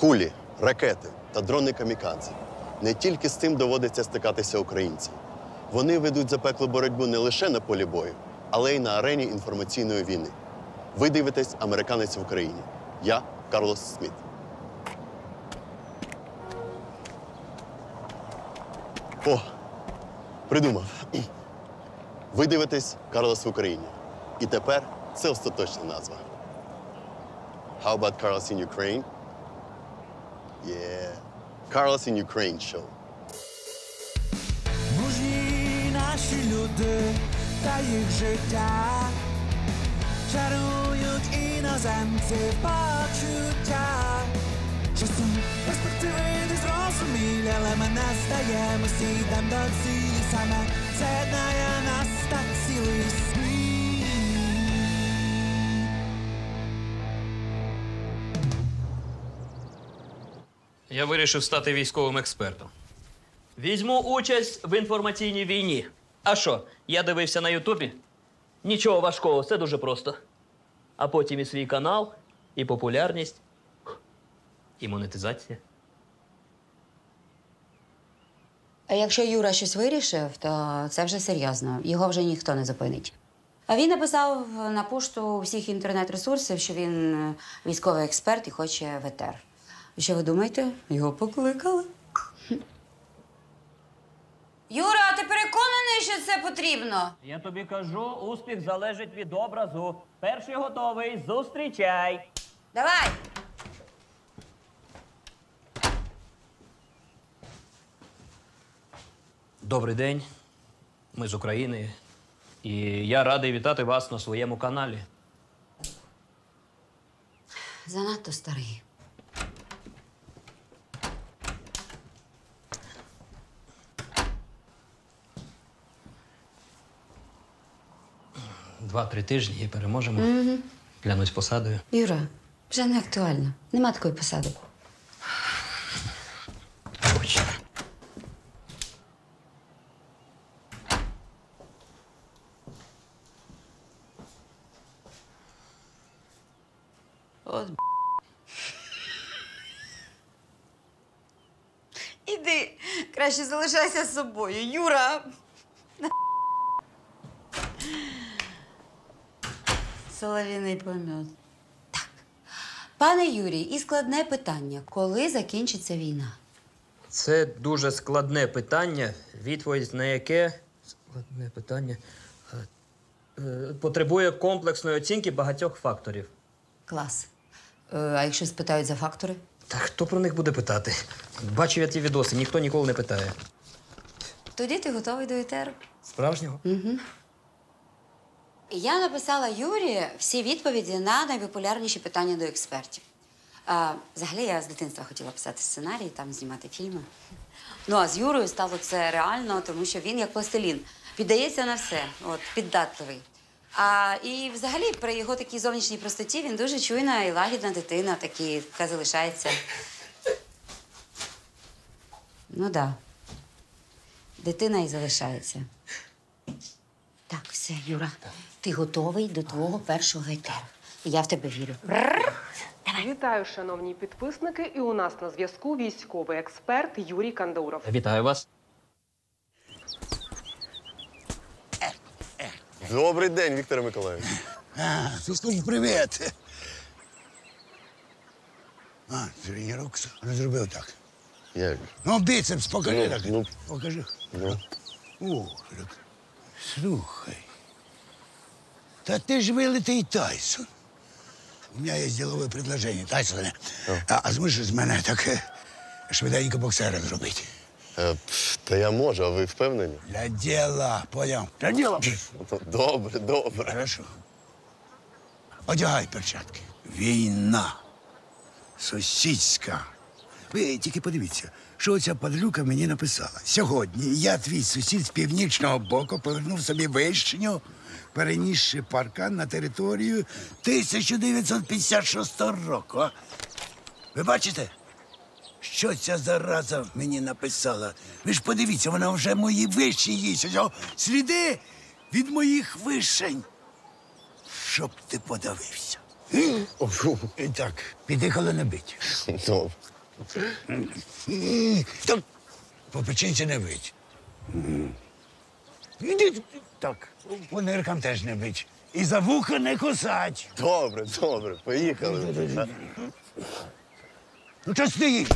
Кулі, ракети та дрони камікадзе. Не тільки з цим доводиться стикатися українцям. Вони ведуть запеклу боротьбу не лише на полі бою, але й на арені інформаційної війни. Ви дивитесь «Американець в Україні». Я Карлос Сміт. О, придумав. Ви дивитесь «Карлос в Україні». І тепер це остаточна назва. How about Carlos in Ukraine? Yeah. Carlos in Ukraine show. Мужні наші люди та їх життя чарують іноземці почуття. Часом перспективи не зрозумілі, але ми не здаємо, всі йдем до цілі. Саме це єднає нас так цілий світ. Я вирішив стати військовим експертом. Візьму участь в інформаційній війні. А що, я дивився на Ютубі? Нічого важкого, все дуже просто. А потім і свій канал, і популярність, і монетизація. А якщо Юра щось вирішив, то це вже серйозно. Його вже ніхто не зупинить. А він написав на пошту всіх інтернет-ресурсів, що він військовий експерт і хоче в ЕТР. І що ви думаєте? Його покликали. Юра, а ти переконаний, що це потрібно? Я тобі кажу, успіх залежить від образу. Перший готовий, зустрічай. Давай! Добрий день. Ми з України. І я радий вітати вас на своєму каналі. Занадто старий. Два-три тижні і переможемо. Клянусь посадою. Юра, вже не актуально. Нема такої посади. Точно. От Іди, краще залишайся з собою, Юра. Солов'їний помет. Так. Пане Юрій, і складне питання. Коли закінчиться війна? Це дуже складне питання, відповідь на яке складне питання потребує комплексної оцінки багатьох факторів. Клас. А якщо спитають за фактори? Та хто про них буде питати? Бачив я ті відоси, ніхто ніколи не питає. Тоді ти готовий до ЕТР? Справжнього? Я написала Юрі всі відповіді на найпопулярніші питання до експертів. Взагалі, я з дитинства хотіла писати сценарії, там знімати фільми. Ну, а з Юрою стало це реально, тому що він як пластилін. Піддається на все, от, піддатливий. І взагалі, при його такій зовнішній простоті, він дуже чуйна і лагідна дитина, така залишається. Ну, так. Да. Дитина і залишається. Так, все, Юра, ти готовий до твого першого етеру. Я в тебе вірю. Вітаю, шановні підписники. І у нас на зв'язку військовий експерт Юрій Кандауров. Вітаю вас. Добрий день, Віктор Миколаївич. Ти скажи привіт. Тренування розробив так. Як? Ну, біцепс покажи так. Ну. Покажи. Ну. О, так. Слухай. Та ти ж вилитий Тайсон. У мене є ділове предложення, Тайсоне. А зможеш з мене так швиденько боксера зробити? Та я можу, а ви впевнені? Для діла, поняв? Для діла. Добре, добре. Хорошо. Одягай перчатки. Війна. Сусідська. Ви тільки подивіться, що оця падлюка мені написала. Сьогодні я, твій сусід з північного боку, повернув собі вишню, перенісши паркан на територію 1956 року. А? Ви бачите, що ця зараза мені написала? Ви ж подивіться, вона вже мої вишні їсть. Ось сліди від моїх вишень. Щоб ти подавився. І так, під'їхали не бить. Добре. Так, по печінці не бить. Іди, так, по ниркам теж не бить. І за вуха не кусать. Добре, добре, поїхали. Ну, що стоїш?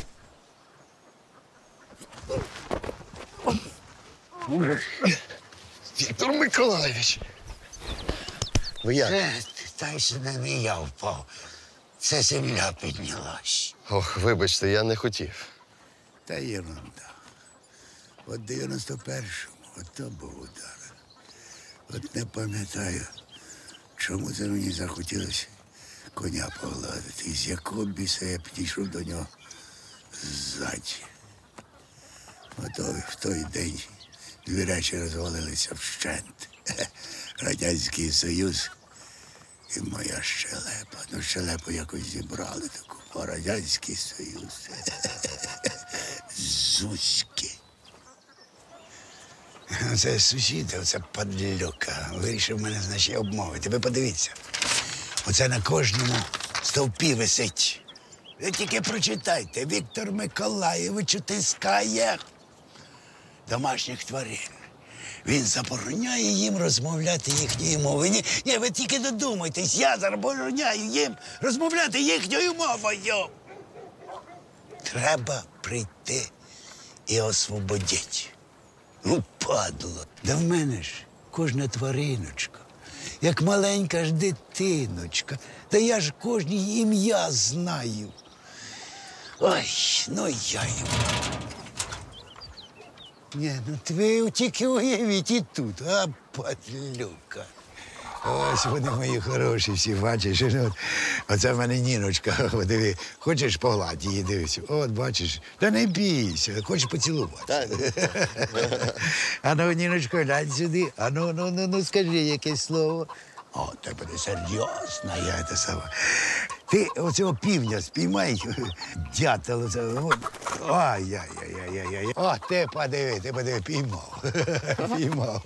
Віктор Миколаївич. Ви як? Тайсон, не я впав. Це земля піднялась. Ох, вибачте, я не хотів. Та єрунда. От 91-му, ото був удар. От не пам'ятаю, чому це мені захотілося коня погладити. І з якого біса я підійшов до нього ззаді. Ото в той день дві речі розвалилися вщент. Радянський Союз і моя щелепа. Ну, щелепу якось зібрали таку, а Радянський Союз. Зузьки. Це сусід, оце падлюка. Вирішив мене, значить, обмовити. Ви подивіться. Оце на кожному стовпі висить. Ви тільки прочитайте. Віктор Миколаївич утискає домашніх тварин. Він забороняє їм розмовляти їхньою мовою. Ні, ви тільки додумайтесь, я забороняю їм розмовляти їхньою мовою. Треба прийти і освободити. Ну, падло. Да в мене ж кожна твариночка, як маленька ж дитиночка. Та я ж кожній ім'я знаю. Ой, ну я їм. Ні, ну ви тільки уявіть і тут, а, падлюка. Ось вони мої хороші всі, бачиш. Ну, оце в мене Ніночка, о, диви, хочеш погладь її, дивись. От, бачиш, та не бійся, хочеш поцілувати. А ну, Ніночко, глянь сюди, а ну, скажи якесь слово. О, ти буде серйозна, я те саме. Ти оцього півня спіймай, дятел оце. Ай-яй-яй-яй-яй. О, ти подиви, піймав. Піймав.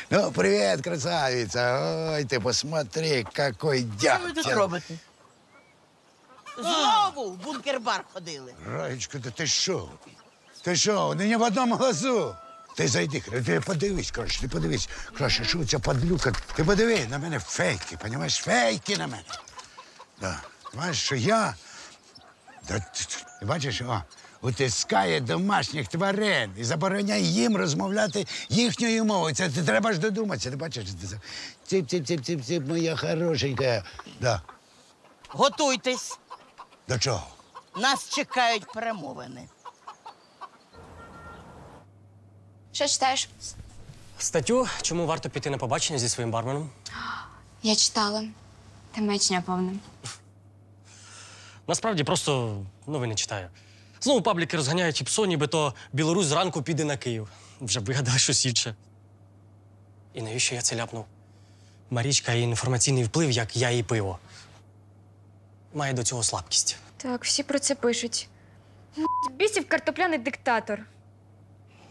Ну, привіт, красавиця. Ой, ти посмотри, який дятел. Що ви тут робите? Знову в бункер-бар ходили. Раєчко, ти що? Ти що, не в одному глазу? Ти зайди, ти подивись, краще, ти подивись. Краще, що ця падлюка? Ти подиви, на мене фейки, понімаєш? Фейки на мене. Да. Знаєш, що я, ти бачиш, утискає домашніх тварин і забороняє їм розмовляти їхньою мовою. Це треба ж додуматися, ти бачиш? Цip, моя хорошенька. Да. Готуйтесь. До чого? Нас чекають перемовини. Що читаєш? Статтю, чому варто піти на побачення зі своїм барменом. Я читала. Там маячня повна. Насправді просто новини читаю. Знову пабліки розганяють іпсо, нібито Білорусь зранку піде на Київ. Вже вигадали щось інше. І навіщо я це ляпнув? Марічка і інформаційний вплив, як я і пиво. Має до цього слабкість. Так, всі про це пишуть. Бісів картопляний диктатор.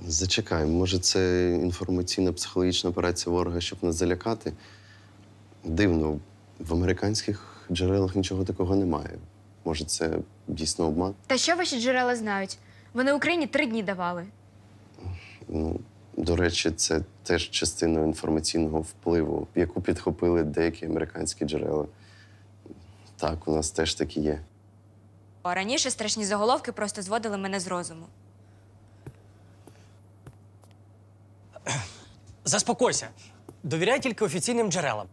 Зачекай, може, це інформаційно-психологічна операція ворога, щоб нас залякати? Дивно, в американських джерелах нічого такого немає. Може, це дійсно обман? Та що ваші джерела знають? Вони Україні 3 дні давали. Ну, до речі, це теж частина інформаційного впливу, яку підхопили деякі американські джерела. Так, у нас теж такі є. А раніше страшні заголовки просто зводили мене з розуму. Заспокойся. Довіряй тільки офіційним джерелам.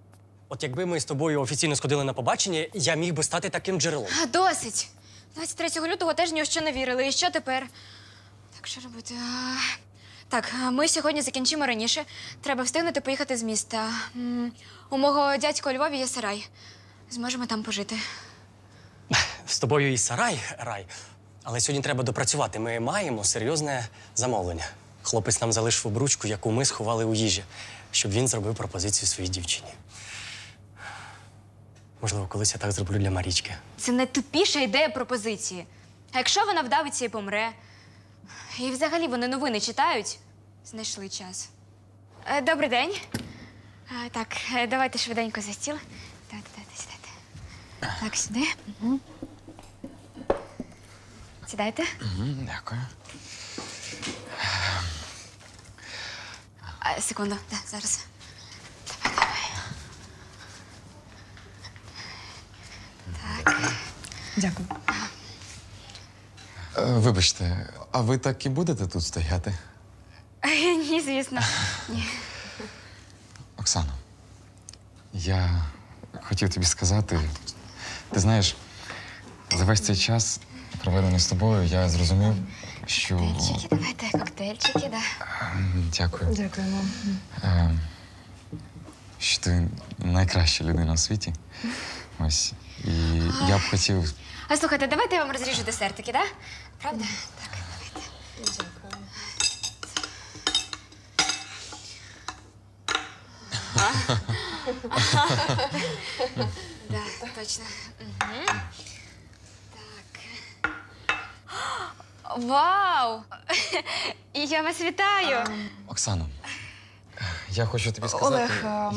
От якби ми з тобою офіційно сходили на побачення, я міг би стати таким джерелом. Досить! 23 лютого теж ні у що не вірили. І що тепер? Так, що робити? Так, ми сьогодні закінчимо раніше. Треба встигнути поїхати з міста. У мого дядька у Львові є сарай. Зможемо там пожити. З тобою і сарай, рай. Але сьогодні треба допрацювати. Ми маємо серйозне замовлення. Хлопець нам залишив обручку, яку ми сховали у їжі, щоб він зробив пропозицію своїй дівчині. Можливо, колись я так зроблю для Марічки. Це найтупіша ідея пропозиції. А якщо вона вдавиться і помре? І взагалі вони новини читають? Знайшли час. Добрий день. Так, давайте швиденько за стіл. Сідайте. Так, сюди. Угу. Сідайте. Дякую. Секунду, зараз. Дякую. Вибачте, а ви так і будете тут стояти? Ні, звісно. Ні. Оксано, я хотів тобі сказати, ти знаєш, за весь цей час, проведений з тобою, я зрозумів, що… Коктейльчики, давайте, коктейльчики, да. Дякую. Дякуємо. Що ти найкраща людина у світі. Ось. І я б хотів… А слухайте, давайте я вам розріжу десертики, да? Правда? Так, давайте. Дякую. Да, точно. Угу. Так. Вау! Я вас вітаю! Оксано, я хочу тобі сказати… Олег,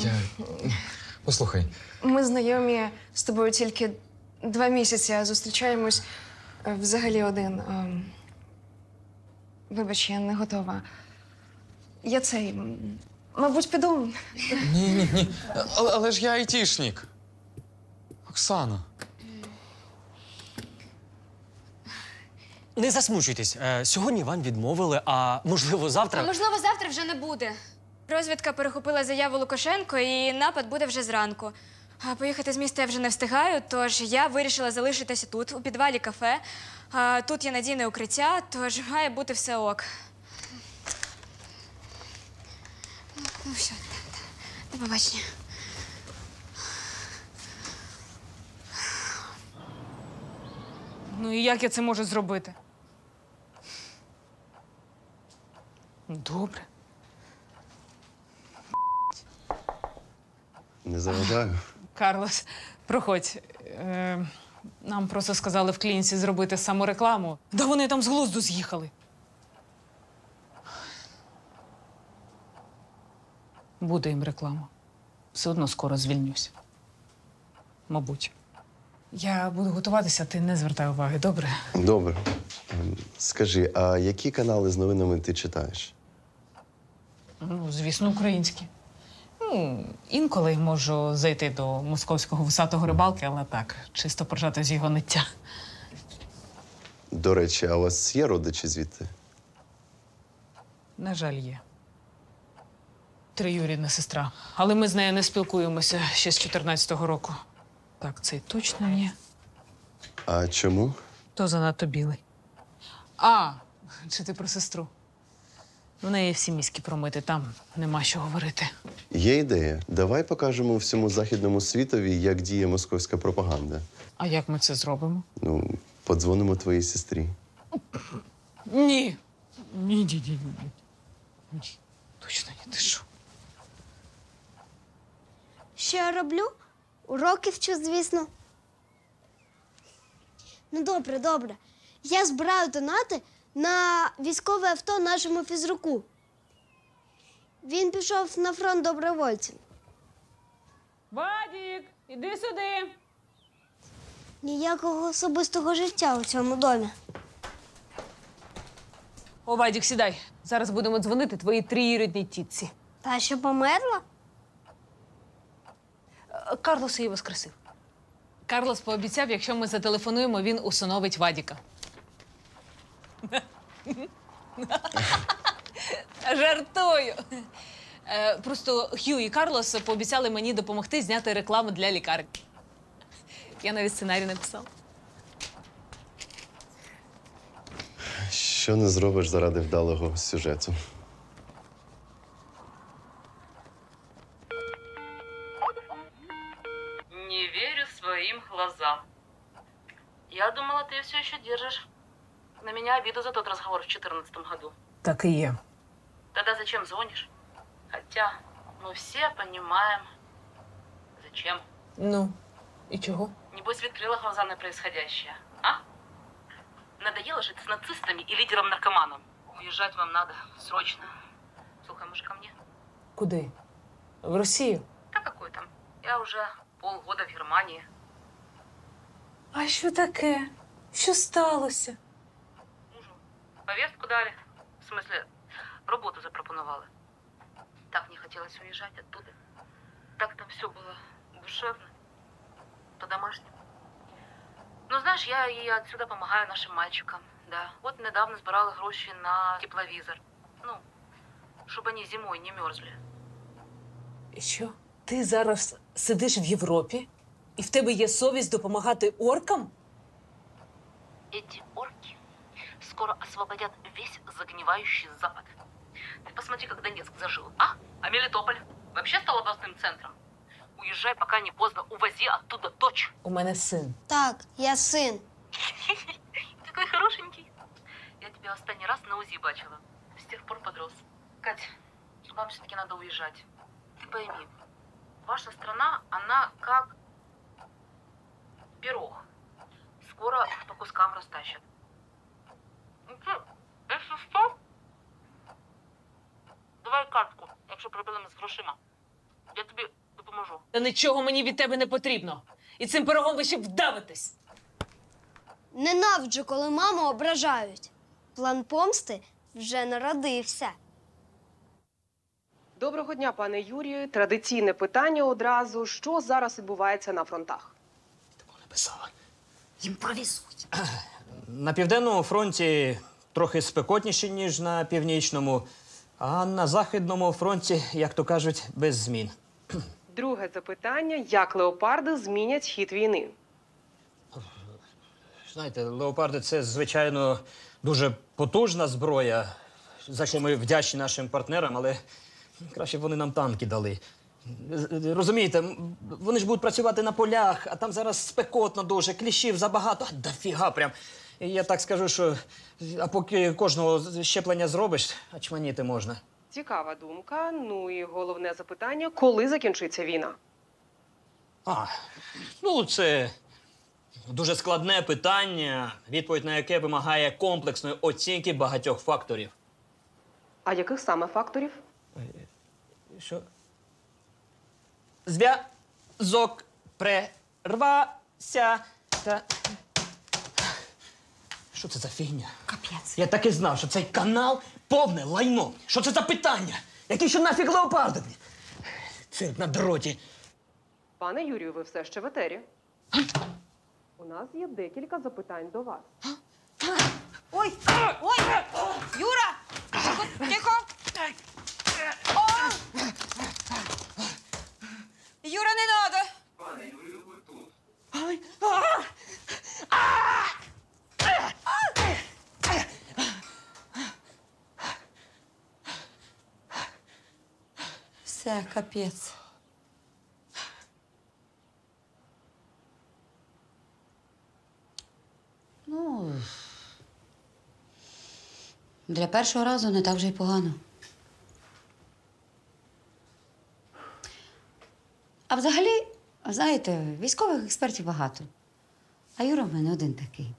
Послухай, ми знайомі з тобою тільки 2 місяці, а зустрічаємось взагалі 1. Вибач, я не готова. Я мабуть, піду. Ні. Але ж я айтішник. Оксана. Не засмучуйтесь. Сьогодні вам відмовили, а можливо завтра. А можливо, завтра вже не буде. Розвідка перехопила заяву Лукашенко, і напад буде вже зранку. А поїхати з міста я вже не встигаю, тож я вирішила залишитися тут, у підвалі кафе. Тут є надійне укриття, тож має бути все ок. Ну все, до побачення. Ну і як я це можу зробити? Добре. Не заважаю. Карлос, проходь. Нам просто сказали в клініці зробити саморекламу. Да вони там з глузду з'їхали. Буде їм реклама. Все одно скоро звільнюсь. Мабуть. Я буду готуватися, ти не звертай уваги, добре? Добре. Скажи, а які канали з новинами ти читаєш? Ну, звісно, українські. Ну, інколи можу зайти до московського вусатого рибалки, але так, чисто поржати з його ниття. До речі, а у вас є родичі звідти? На жаль, є. Троюрідна сестра. Але ми з нею не спілкуємося ще з 14-го року. Так, цей точно ні. А чому? То занадто білий. Чи ти про сестру? В неї всі мізки промити, там нема що говорити. Є ідея. Давай покажемо всьому західному світові, як діє московська пропаганда. А як ми це зробимо? Ну, подзвонимо твоїй сестрі. Ні. Ні. Точно ні, ти що? Що я роблю? Уроки вчу, звісно. Ну, добре. Я збираю донати на військове авто нашому фізруку. Він пішов на фронт добровольцем. Вадік, іди сюди. Ніякого особистого життя у цьому домі. О, Вадік, сідай. Зараз будемо дзвонити твоїй троюрідній тітці. Та що померла? Карлос її воскресив. Карлос пообіцяв, якщо ми зателефонуємо, він усиновить Вадіка. Жартую. Просто Хью і Карлос пообіцяли мені допомогти зняти рекламу для лікарень. Я навіть сценарій написала. Що не зробиш заради вдалого сюжету? Не верю своим глазам. Я думала, ты все еще держишь на меня обиду за тот разговор в 2014 году. Так і є. Тогда зачем звонишь? Хотя мы все понимаем, зачем. Ну, і чого? Небось, відкрила глаза на происходящее, а? Надоело жить с нацистами и лидером-наркоманом. Уезжать вам надо срочно. Слухай, может, ко мне? Куди? В Росію? Да какой там? Я уже полгода в Германии. А що таке? Що сталося? Повестку дали. В смысле, роботу запропонували. Так не хотелось уезжать оттуда. Так там все было душевно, по-домашнему. Ну, знаешь, я и отсюда помогаю нашим мальчикам, да. Вот недавно збирала гроші на тепловізор. Ну, щоб вони зимою не мерзли. Що? Ти зараз сидиш в Європі, і в тебе є совість допомагати оркам? Эти орки скоро освободят весь загнивающий Запад. Ты посмотри, как Донецк зажил, а? А Мелитополь вообще стал областным центром. Уезжай, пока не поздно, увози оттуда дочь. У мене син. Так, я син. Такой хорошенький. Я тебя останній раз на УЗИ бачила. С тех пор подрос. Кать, вам все-таки надо уезжать. Ты пойми, ваша страна, она как пирог. Скоро по кускам растащат. Если что, давай картку, якщо проблеми з грошима. Я тобі допоможу. Та нічого мені від тебе не потрібно. І цим пирогом ви ще вдавитесь. Ненавиджу, коли маму ображають. План помсти вже народився. Доброго дня, пане Юрію. Традиційне питання одразу. Що зараз відбувається на фронтах? Написала. Імпровізуй. На Південному фронті трохи спекотніше, ніж на Північному, а на Західному фронті, як то кажуть, без змін. Друге запитання. Як леопарди змінять хід війни? Знаєте, леопарди – це, звичайно, дуже потужна зброя, за що ми вдячні нашим партнерам, але краще б вони нам танки дали. Розумієте, вони ж будуть працювати на полях, а там зараз спекотно дуже, кліщів забагато, дофіга прям. І я так скажу, що а поки кожного щеплення зробиш, очманіти можна. Цікава думка. Ну і головне запитання. Коли закінчиться війна? Це дуже складне питання, відповідь на яке вимагає комплексної оцінки багатьох факторів. А яких саме факторів? Що? Зв'язок прервався та... Що це за фігня? Капець. Я так і знав, що цей канал повне лайно. Що це за питання? Які ще нафіг леопарди? Цирк на дроті. Пане Юрію, ви все ще в етері. У нас є декілька запитань до вас. Ой! Ой! Юра! Тихо! Тихо! О! Юра, не надо! Пане Юрію, ви тут. Ай! Все, капець. Ну, для першого разу не так вже й погано. А взагалі, знаєте, військових експертів багато. А Юра в мене один такий.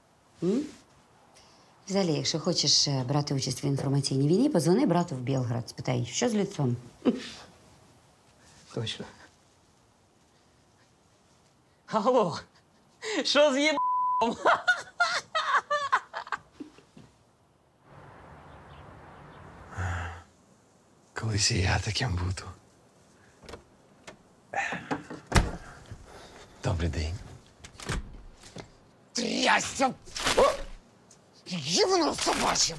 Взагалі, якщо хочеш брати участь в інформаційній війні, подзвони брату в Білград, спитай, що з лицом. Точно. Алло, що з єб***ом? Колись і я таким буду. Добрий день. Трясся! Гівно собачим!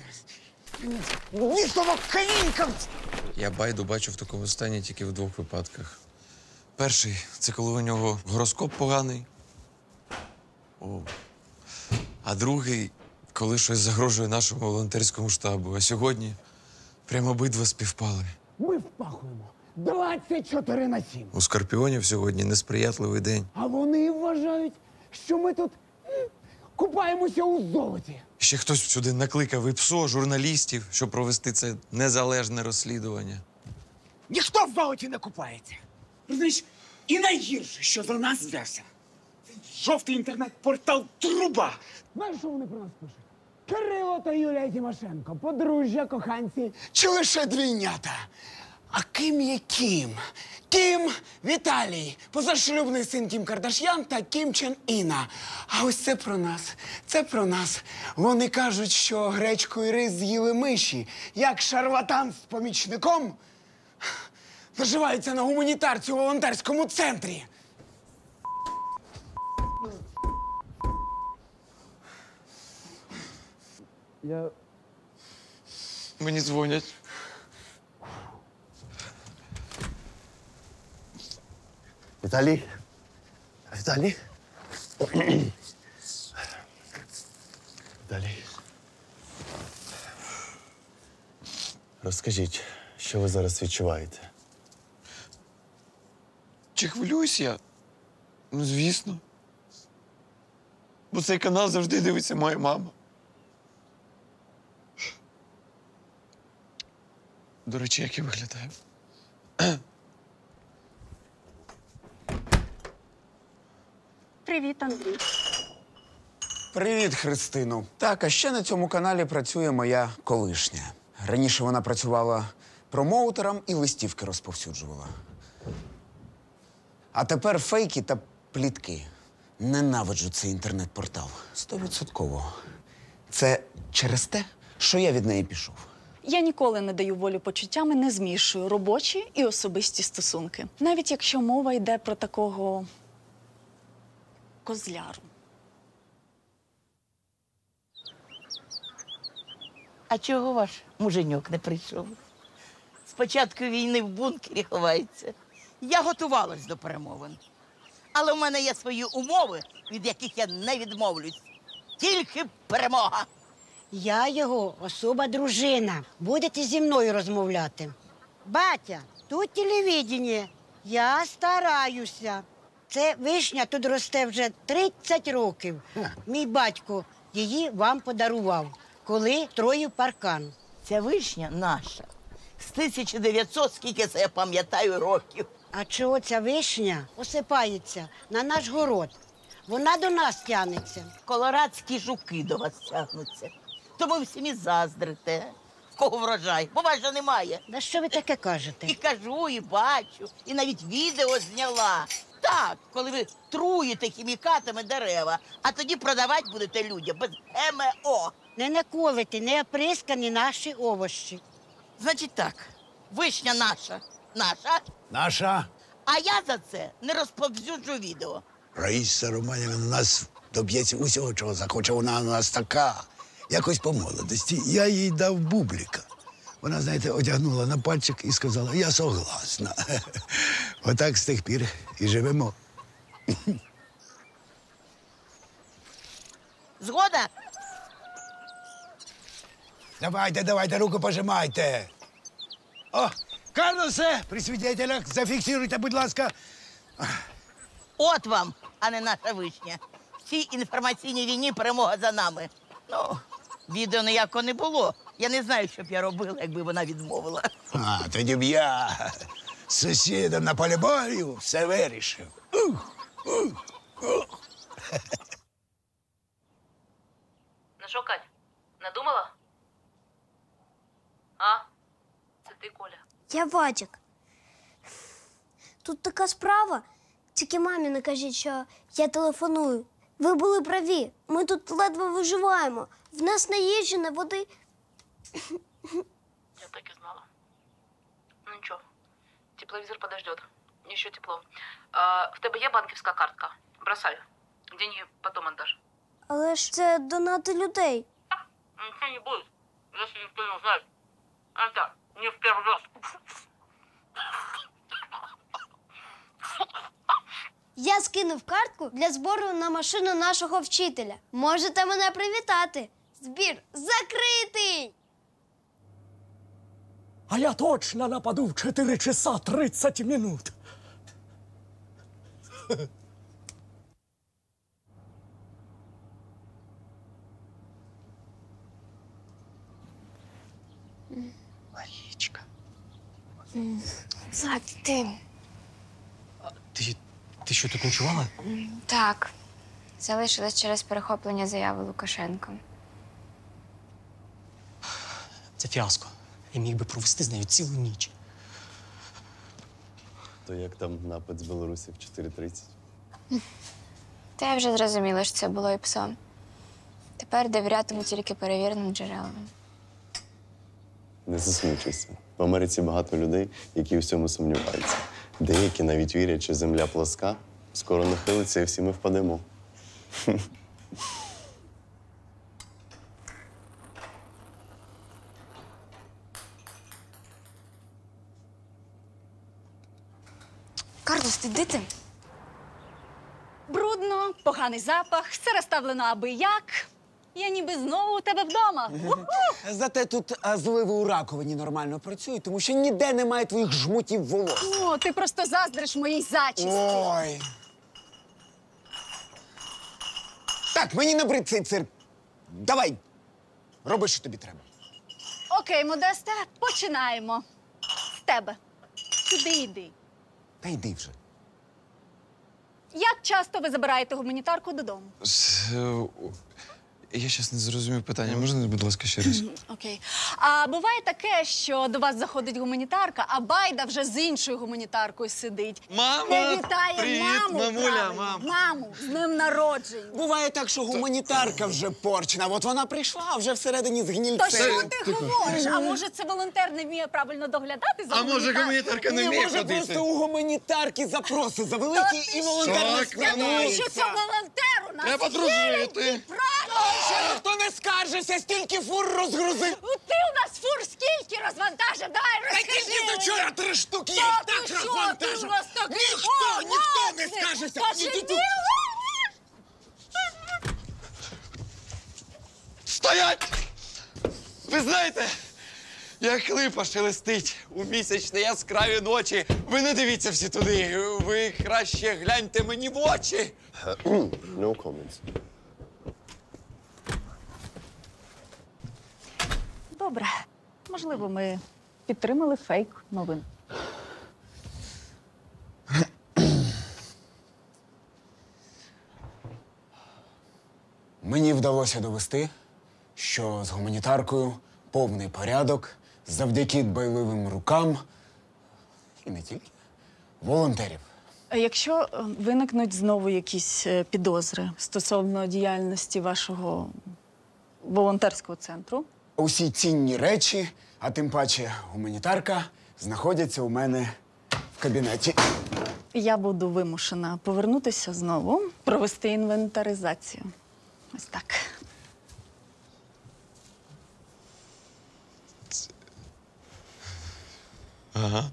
Місова калінка! Я Байду бачу в такому стані тільки в двох випадках. Перший – це коли у нього гороскоп поганий. А другий – коли щось загрожує нашому волонтерському штабу. А сьогодні прямо обидва співпали. Ми впахуємо 24/7. У скорпіонів сьогодні несприятливий день. А вони вважають, що ми тут купаємося у золоті. Ще хтось сюди накликав і ПСО, журналістів, щоб провести це незалежне розслідування. Ніхто в золоті не купається. Розумієш, і найгірше, що за нас взявся. Жовтий інтернет-портал «Труба». Знаєш, що вони про нас пишуть? Кирило та Юлія Тимошенко, подружжя, коханці чи лише двійнята. А Ким є Кім? Кім Віталій, позашлюбний син Кім Кардаш'ян та Кім Чен Іна. А ось це про нас. Це про нас. Вони кажуть, що гречку і рис з'їли миші, як шарлатан з помічником наживаються на гуманітарці у волонтерському центрі. Мені дзвонять. Віталій? Віталій? Віталій. Розкажіть, що ви зараз відчуваєте? Чи хвилююсь я? Ну, звісно. Бо цей канал завжди дивиться моя мама. До речі, як я виглядаю? Привіт, Андрій. Привіт, Христино. Так, а ще на цьому каналі працює моя колишня. Раніше вона працювала промоутером і листівки розповсюджувала. А тепер фейки та плітки. Ненавиджу цей інтернет-портал. 100%. Це через те, що я від неї пішов. Я ніколи не даю волю почуттям і не змішую робочі і особисті стосунки. Навіть якщо мова йде про такого козляру. А чого ваш муженьок не прийшов? З початку війни в бункері ховається. Я готувалась до перемовин. Але в мене є свої умови, від яких я не відмовлюсь. Тільки перемога. Я його особа дружина. Будете зі мною розмовляти. Батя, тут телевидение. Я стараюся. Це вишня тут росте вже 30 років. Мій батько її вам подарував, коли троїв паркан. Ця вишня наша. З 1900, скільки це я пам'ятаю, років. А чого ця вишня осипається на наш город? Вона до нас тягнеться. Колорадські жуки до вас тягнуться. Тому всім і заздрите. В кого врожай, бо вас же немає. Да що ви таке кажете? І кажу, і бачу, і навіть відео зняла. Так, коли ви труїте хімікатами дерева, а тоді продавати будете людям без ГМО. Не наколите, не оприскані наші овощі. Значить так, вишня наша. Наша? Наша А я за це не розповсюджу відео. Раїса Романівна на нас доб'ється усього, чого захоче. Вона у нас така. Якось по молодості я їй дав бубліка. Вона, знаєте, одягнула на пальчик і сказала, я согласна. Отак з тих пір і живемо. Згода? Давайте, руку пожимайте. О, Карлосе, при свідетелях, зафіксируйте, будь ласка. От вам, а не наша вишня. В цій інформаційній війні перемога за нами. Ну, відео ніякого не було. Я не знаю, що б я робила, якби вона відмовила. А, тоді б я з сусідом на полі бою все вирішив. Ну що, Кать, надумала? А? Це ти, Коля? Я Вадик. Тут така справа. Тільки мамі не кажіть, що я телефоную. Ви були праві. Ми тут ледве виживаємо. В нас не їжі, не води. Я так и знала. Ну ничего, тепловизор подождет. Еще тепло. В тебе є банківська картка? Бросай. Деньги потом отдашь. Але ж це донати людей. Ничего не будет, если никто не узнает. Это не в первый раз. Я скинув картку для збору на машину нашого вчителя. Можете мене привітати. Збір закритий! А я точно нападу в 4 часа 30 минут. Марічка. Злат, ти. Ти що, тут ночувала? Так. Залишилась через перехоплення заяви Лукашенка. Це фіаско. Я міг би провести з нею цілу ніч. То як там напад з Білорусі в 4:30? Та я вже зрозуміла, що це було ІПСО. Тепер довірятиму тільки перевіреним джерелам. Не засмучуйся. В Америці багато людей, які у всьому сумніваються. Деякі навіть вірять, що земля плоска, скоро нахилиться і всі ми впадемо. Карлос, ти де ти? Брудно, поганий запах, все розставлено аби як. Я ніби знову у тебе вдома. Зате тут зливи у раковині нормально працюють, тому що ніде немає твоїх жмутів волос. О, ти просто заздриш моїй зачісті. Ой. Так, мені набрид цей цирк. Давай, роби, що тобі треба. Окей, Модесте, починаємо. З тебе. Сюди йди. Та йди вже. Як часто ви забираєте гуманітарку додому? Я щас не зрозумів питання. Можна, будь ласка, ще раз? Окей. А буває таке, що до вас заходить гуманітарка, а Байда вже з іншою гуманітаркою сидить. Мама! Не вітає Привіт, маму, мамуля, правильно, мам. маму з днем народження. Буває так, що гуманітарка вже порчена. От вона прийшла, а вже всередині з гнільцем. То що ти говориш? А може це волонтер не вміє правильно доглядати за гуманітаркою? не може просто у гуманітарки запроси завеликі і волонтер не Я думаю, що це волонтеру нас Треба дружити. Ще ніхто не скаржився, стільки фур розгрузив. Ти у нас фур скільки розвантажив? Давай розкажи. Тільки вчора 3 штуки, я їх так розвантажив. Ніхто не скаржився. Стоять! Ви знаєте, як липа шелестить у місячні яскраві ночі. Ви не дивіться всі туди. Ви краще гляньте мені в очі. No comments. Добре. Можливо, ми підтримали фейк новин. Мені вдалося довести, що з гуманітаркою повний порядок завдяки дбайливим рукам і не тільки волонтерів. А якщо виникнуть знову якісь підозри стосовно діяльності вашого волонтерського центру? Усі цінні речі, а тим паче гуманітарка, знаходяться у мене в кабінеті. Я буду вимушена повернутися знову, провести інвентаризацію. Ось так. Ага.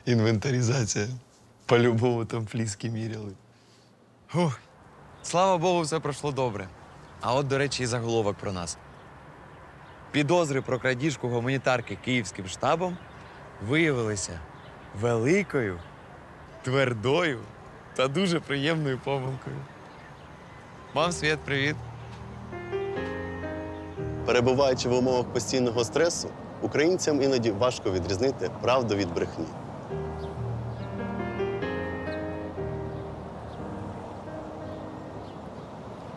Інвентаризація. По-любому там фліски міряли. Фух. Слава Богу, все пройшло добре. А от, до речі, і заголовок про нас. Підозри про крадіжку гуманітарки Київським штабом виявилися великою, твердою та дуже приємною помилкою. Мам, Світ, привіт. Перебуваючи в умовах постійного стресу, українцям іноді важко відрізнити правду від брехні.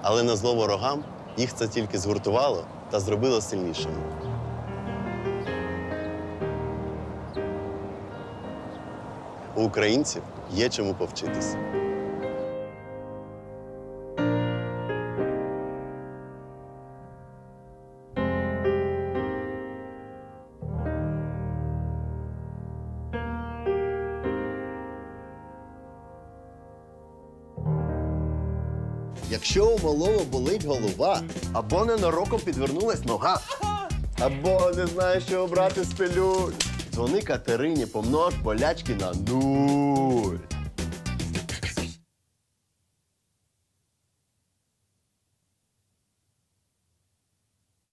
Але на зло ворогам їх це тільки згуртувало та зробило сильнішими. У українців є чому повчитись. Якщо у малого болить голова, або ненароком підвернулась нога, або не знаєш, що обрати з пилюль, дзвони Катерині, помнож болячки на 0.